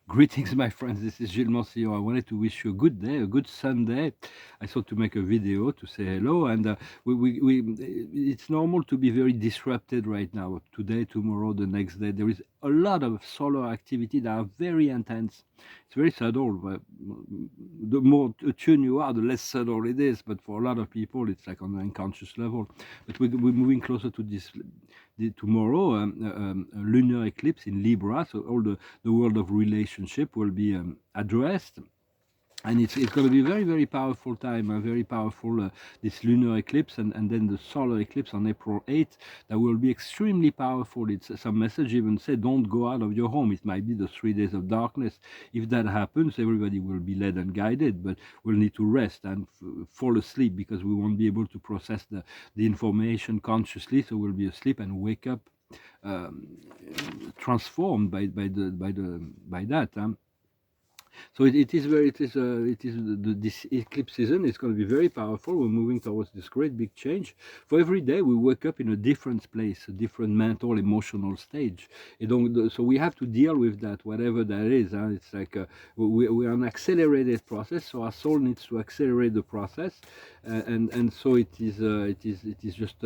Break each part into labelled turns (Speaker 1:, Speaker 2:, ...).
Speaker 1: Greetings, my friends. This is Gilles Morcillon. I wanted to wish you a good day, a good Sunday. I thought to make a video to say hello, and it's normal to be very disrupted right now. Today, tomorrow, the next day, there is a lot of solar activity that are very intense. It's very subtle. But the more attuned you are, the less subtle it is. But for a lot of people, it's like on an unconscious level. But we're moving closer to this tomorrow, a lunar eclipse in Libra. So all the world of relationship will be addressed, and it's going to be very, very powerful time, a very powerful this lunar eclipse, and then the solar eclipse on April 8th, that will be extremely powerful. It's some message even say don't go out of your home. It might be the 3 days of darkness. If that happens, everybody will be led and guided, but we'll need to rest and fall asleep, because we won't be able to process the information consciously. So we'll be asleep and wake up um, transformed by that. So it is this eclipse season is going to be very powerful. We're moving towards this great big change. For every day we wake up in a different place, a different mental, emotional stage. So we have to deal with that, whatever that is. It's like we are an accelerated process. So our soul needs to accelerate the process, and so it is just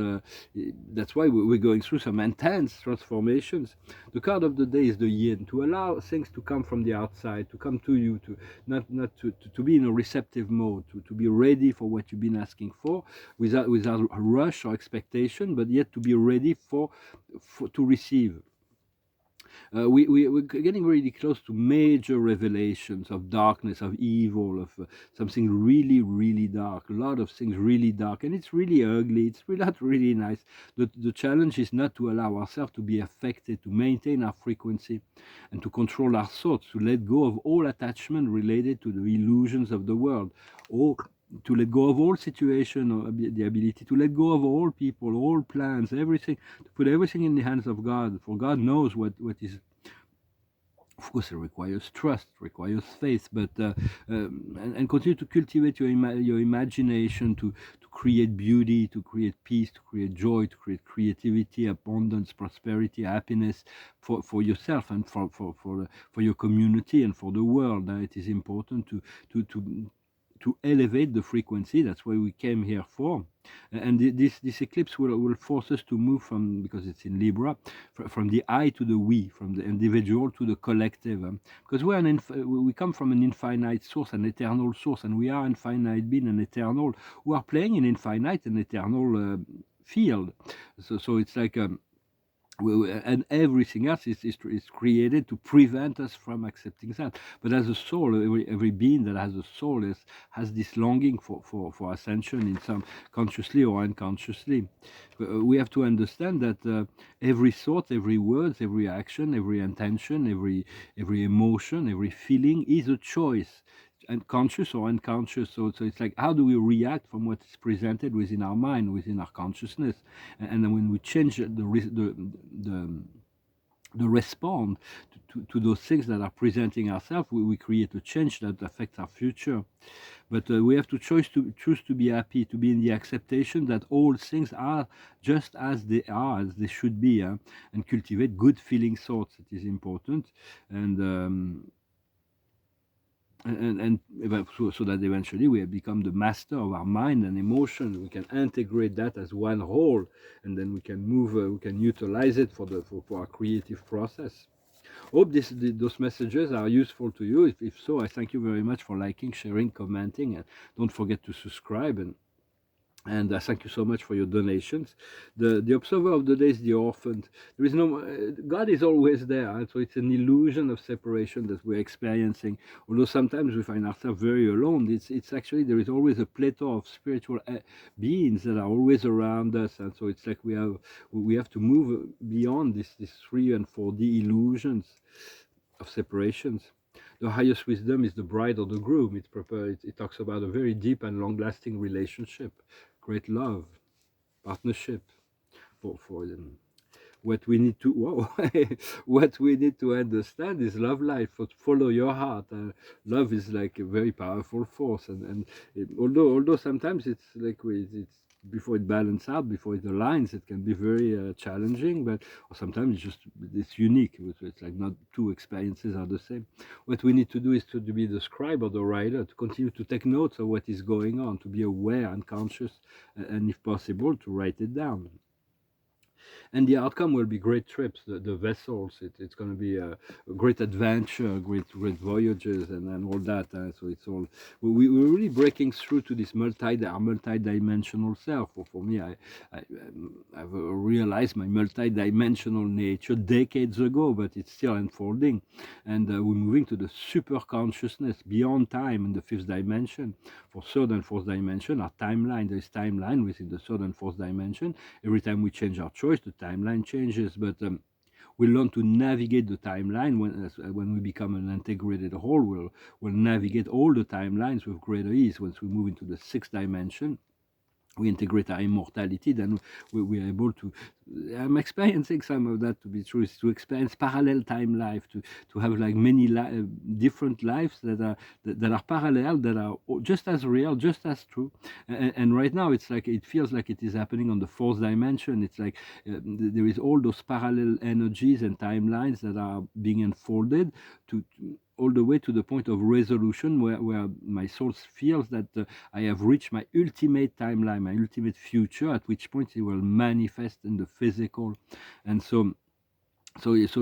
Speaker 1: that's why we're going through some intense transformations. The card of the day is the yin, to allow things to come from the outside, to come to you, to not to be in a receptive mode, to be ready for what you've been asking for, without a rush or expectation, but yet to be ready for to receive. We're getting really close to major revelations of darkness, of evil, of something really, really dark. A lot of things really dark, and it's really ugly. It's really not really nice. The challenge is not to allow ourselves to be affected, to maintain our frequency, and to control our thoughts, to let go of all attachment related to the illusions of the world, or to let go of all situation, or the ability to let go of all people, all plans, everything, to put everything in the hands of God. For God knows what is. Of course, it requires trust, requires faith, but and continue to cultivate your imagination, to create beauty, to create peace, to create joy, to create creativity, abundance, prosperity, happiness for yourself and for your community and for the world. It is important to elevate the frequency. That's why we came here for. And this eclipse will force us to move from, because it's in Libra, from the I to the we, from the individual to the collective. Because we come from an infinite source, an eternal source, and we are infinite being and eternal, who are playing in infinite and eternal field. So it's like and everything else is created to prevent us from accepting that. But as a soul, every being that has a soul has this longing for ascension, in some consciously or unconsciously. We have to understand that every thought, every word, every action, every intention, every emotion, every feeling is a choice, and conscious or unconscious. So it's like, how do we react from what is presented within our mind, within our consciousness? And then when we change the respond to those things that are presenting ourselves, we create a change that affects our future. But we have to choose to be happy, to be in the acceptation that all things are just as they are, as they should be, and cultivate good feeling thoughts. It is important, and so that eventually we have become the master of our mind and emotion. We can integrate that as one whole, and then we can move, we can utilize it for our creative process. Hope those messages are useful to you. If so, I thank you very much for liking, sharing, commenting, and don't forget to subscribe. And thank you so much for your donations. The observer of the day is the orphan. There is no God is always there, and so it's an illusion of separation that we're experiencing. Although sometimes we find ourselves very alone, it's actually there is always a plethora of spiritual beings that are always around us, and so it's like we have to move beyond this 3 and 4D illusions of separations. The highest wisdom is the bride or the groom. It talks about a very deep and long-lasting relationship, great love, partnership. For what we need to what we need to understand is love life. Follow your heart. Love is like a very powerful force, and although sometimes it's like it's before it balances out, before it aligns, it can be very challenging. But or sometimes it's unique. It's like not two experiences are the same. What we need to do is to be the scribe or the writer, to continue to take notes of what is going on, to be aware and conscious, and if possible, to write it down. And the outcome will be great trips. The vessels, it's going to be a great adventure, great voyages, and all that. So it's all we're really breaking through to this multi-dimensional self. For me, I've realized my multi-dimensional nature decades ago, but it's still unfolding, and we're moving to the super consciousness beyond time in the fifth dimension. For third and fourth dimension, our timeline, there is timeline within the third and fourth dimension. Every time we change our choice, the timeline changes, but we learn to navigate the timeline when we become an integrated whole. We'll navigate all the timelines with greater ease. Once we move into the sixth dimension, we integrate our immortality, then we are able to, I'm experiencing some of that to be true, is to experience parallel time life, to have like many different lives that are parallel, that are just as real, just as true. And right now it's like, it feels like it is happening on the fourth dimension. It's like there is all those parallel energies and timelines that are being unfolded to all the way to the point of resolution, where my soul feels that I have reached my ultimate timeline, my ultimate future, at which point it will manifest in the physical. And so it's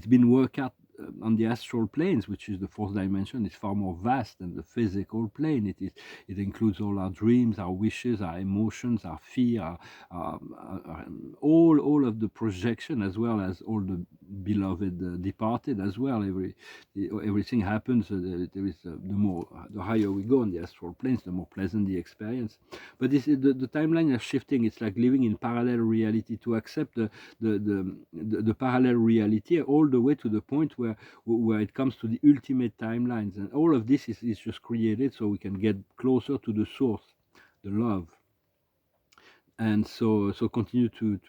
Speaker 1: been worked out on the astral planes, which is the fourth dimension. Is far more vast than the physical plane. It includes all our dreams, our wishes, our emotions, our fear, all of the projection, as well as all the beloved departed as well. Everything happens. There is the higher we go on the astral planes, the more pleasant the experience. But the timeline is shifting. It's like living in parallel reality, to accept the parallel reality all the way to the point where it comes to the ultimate timelines. And all of this is just created so we can get closer to the source, the love. And so continue to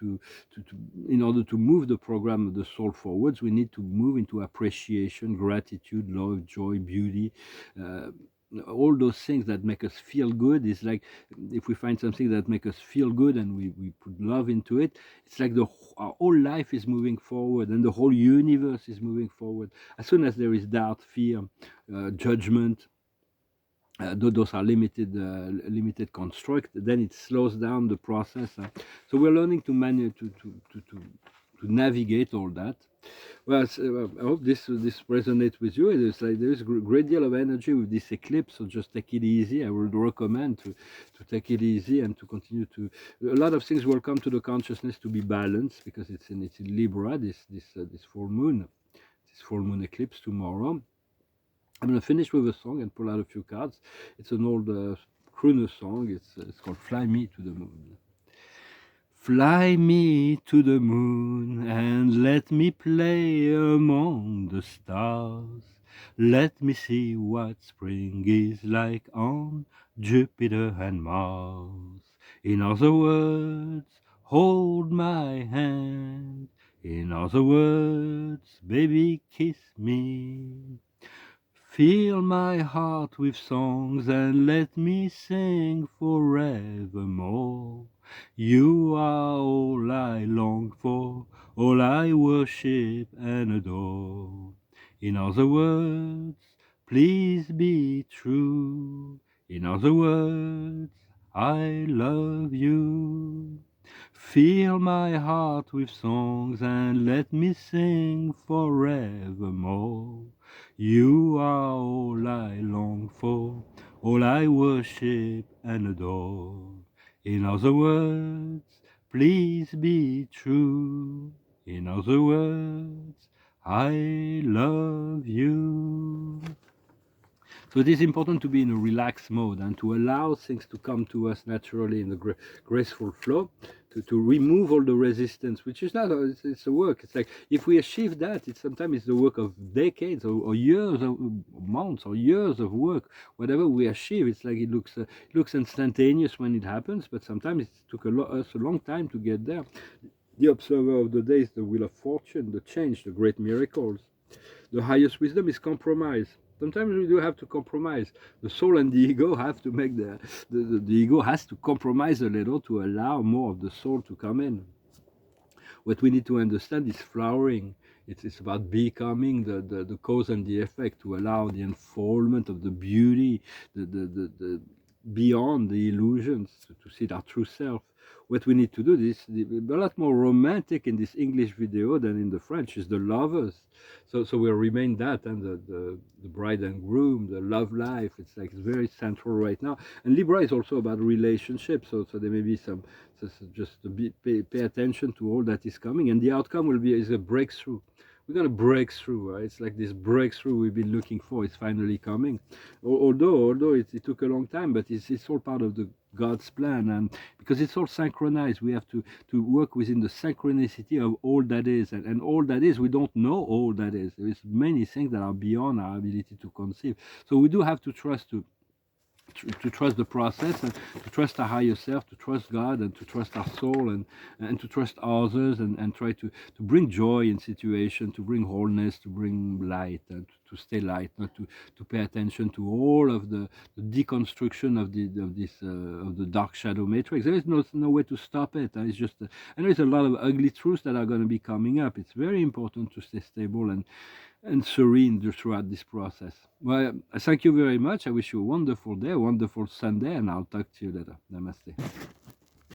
Speaker 1: in order to move the program of the soul forwards, we need to move into appreciation, gratitude, love, joy, beauty, all those things that make us feel good. Is like, if we find something that makes us feel good and we put love into it, it's like our whole life is moving forward, and the whole universe is moving forward. As soon as there is doubt, fear, judgment, those are limited construct, then it slows down the process. So we're learning to manage to navigate all that. Well, I hope this resonates with you. It's like there is a great deal of energy with this eclipse, so just take it easy. I would recommend to take it easy and to continue to. A lot of things will come to the consciousness to be balanced, because it's in Libra, this full moon eclipse tomorrow. I'm going to finish with a song and pull out a few cards. It's an old crooner song. It's called Fly Me to the Moon. Fly me to the moon and let me play among the stars. Let me see what spring is like on Jupiter and Mars. In other words, hold my hand. In other words, baby, kiss me. Fill my heart with songs and let me sing forevermore. You are all I long for, all I worship and adore. In other words, please be true. In other words, I love you. Fill my heart with songs and let me sing forevermore. You are all I long for, all I worship and adore. In other words, please be true. In other words, I love you. So it is important to be in a relaxed mode and to allow things to come to us naturally in a graceful flow, to remove all the resistance, which is not, it's a work. It's like, if we achieve that, sometimes it's the work of decades or years, or months or years of work. Whatever we achieve, it's like it looks instantaneous when it happens, but sometimes it took us a long time to get there. The observer of the day is the wheel of fortune, the change, the great miracles. The highest wisdom is compromise. Sometimes we do have to compromise. The soul and the ego have to make the ego has to compromise a little to allow more of the soul to come in. What we need to understand is flowering. It's about becoming the cause and the effect, to allow the unfoldment of the beauty, the beyond the illusions, to see our true self. What we need to do is a lot more romantic in this English video than in the French, is the lovers. So we'll remain that, and the bride and groom, the love life. It's like very central right now. And Libra is also about relationships. So there may be some, so just to pay attention to all that is coming, and the outcome will be is a breakthrough. We're going to break through, right? It's like this breakthrough we've been looking for is finally coming. Although it took a long time, but it's all part of the God's plan, and because it's all synchronized, we have to work within the synchronicity of all that is, and all that is, we don't know all that is. There's many things that are beyond our ability to conceive. So we do have to trust to trust the process, and to trust our higher self, to trust God, and to trust our soul, and to trust others, and try to bring joy in situation, to bring wholeness, to bring light, and to stay light, not to pay attention to all of the deconstruction of the dark shadow matrix. There is no way to stop it. It's just and there's a lot of ugly truths that are going to be coming up. It's very important to stay stable and serene throughout this process. Well, thank you very much. I wish you a wonderful day, a wonderful Sunday, and I'll talk to you later. Namaste.